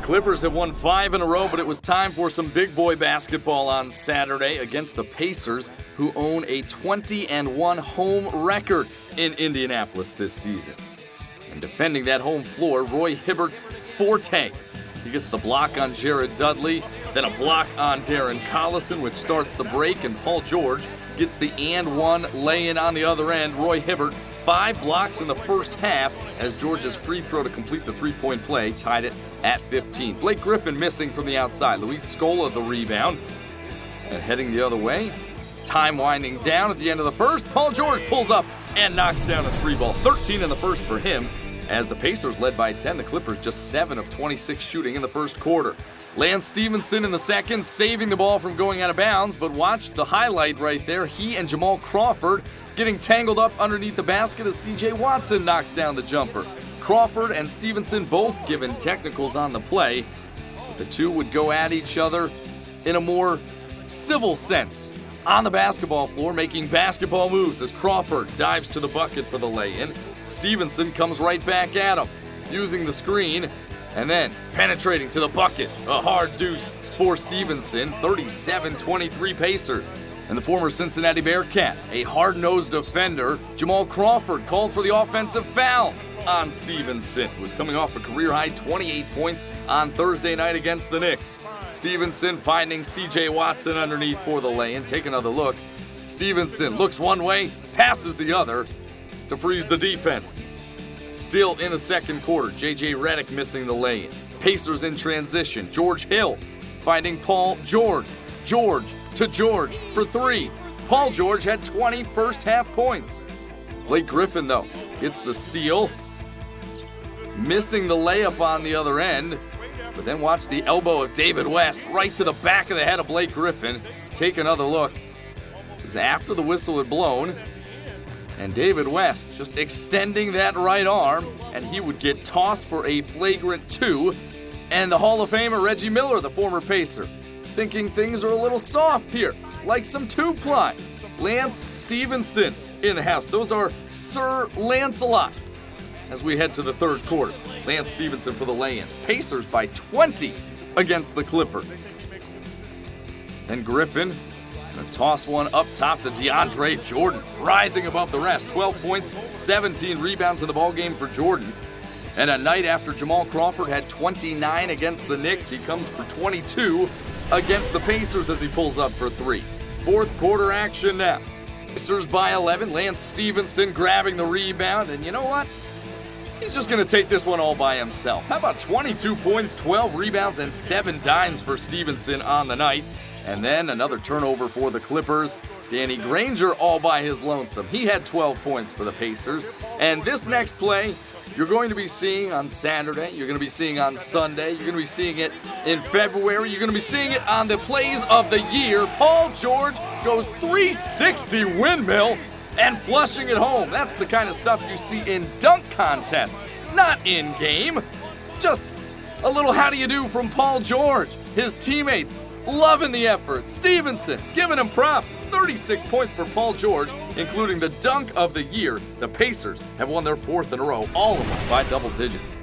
Clippers have won 5 in a row, but it was time for some big boy basketball on Saturday against the Pacers, who own a 20-1 home record in Indianapolis this season. And defending that home floor, Roy Hibbert's forte. He gets the block on Jared Dudley, then a block on Darren Collison, which starts the break, and Paul George gets the and one lay-in on the other end. Roy Hibbert, 5 blocks in the first half as George's free throw to complete the three-point play tied it at 15. Blake Griffin missing from the outside. Luis Scola the rebound. And heading the other way, time winding down at the end of the first. Paul George pulls up and knocks down a 3-ball. 13 in the first for him. As the Pacers led by 10, the Clippers just 7 of 26 shooting in the first quarter. Lance Stephenson in the second, saving the ball from going out of bounds, but watch the highlight right there. He and Jamal Crawford getting tangled up underneath the basket as C.J. Watson knocks down the jumper. Crawford and Stephenson both given technicals on the play, but the two would go at each other in a more civil sense. On the basketball floor, making basketball moves as Crawford dives to the bucket for the lay-in. Stephenson comes right back at him, using the screen, and then penetrating to the bucket. A hard deuce for Stephenson, 37-23 Pacers. And the former Cincinnati Bearcat, a hard-nosed defender, Jamal Crawford, called for the offensive foul on Stephenson, who was coming off a career-high 28 points on Thursday night against the Knicks. Stephenson finding C.J. Watson underneath for the lay-in. Take another look. Stephenson looks one way, passes the other to freeze the defense. Still in the second quarter, J.J. Redick missing the lay-in. Pacers in transition. George Hill finding Paul George. George to George for 3. Paul George had 20 first-half points. Blake Griffin, though, gets the steal. Missing the layup on the other end. But then watch the elbow of David West right to the back of the head of Blake Griffin. Take another look. This is after the whistle had blown. And David West just extending that right arm, and he would get tossed for a flagrant 2. And the Hall of Famer Reggie Miller, the former Pacer, thinking things are a little soft here, like some 2-ply. Lance Stephenson in the house. Those are Sir Lancelot. As we head to the third quarter, Lance Stephenson for the lay-in. Pacers by 20 against the Clippers. And Griffin gonna toss one up top to DeAndre Jordan, rising above the rest. 12 points, 17 rebounds in the ballgame for Jordan. And a night after Jamal Crawford had 29 against the Knicks, he comes for 22 against the Pacers as he pulls up for 3. Fourth quarter action now. Pacers by 11, Lance Stephenson grabbing the rebound, and you know what? He's just going to take this one all by himself. How about 22 points, 12 rebounds, and 7 dimes for Stephenson on the night? And then another turnover for the Clippers. Danny Granger all by his lonesome. He had 12 points for the Pacers. And this next play, you're going to be seeing on Saturday. You're going to be seeing on Sunday. You're going to be seeing it in February. You're going to be seeing it on the plays of the year. Paul George goes 360 windmill and flushing it home. That's the kind of stuff you see in dunk contests, not in game. Just a little how do you do from Paul George. His teammates loving the effort. Stephenson giving him props. 36 points for Paul George, including the dunk of the year. The Pacers have won their 4th in a row, all of them by double digits.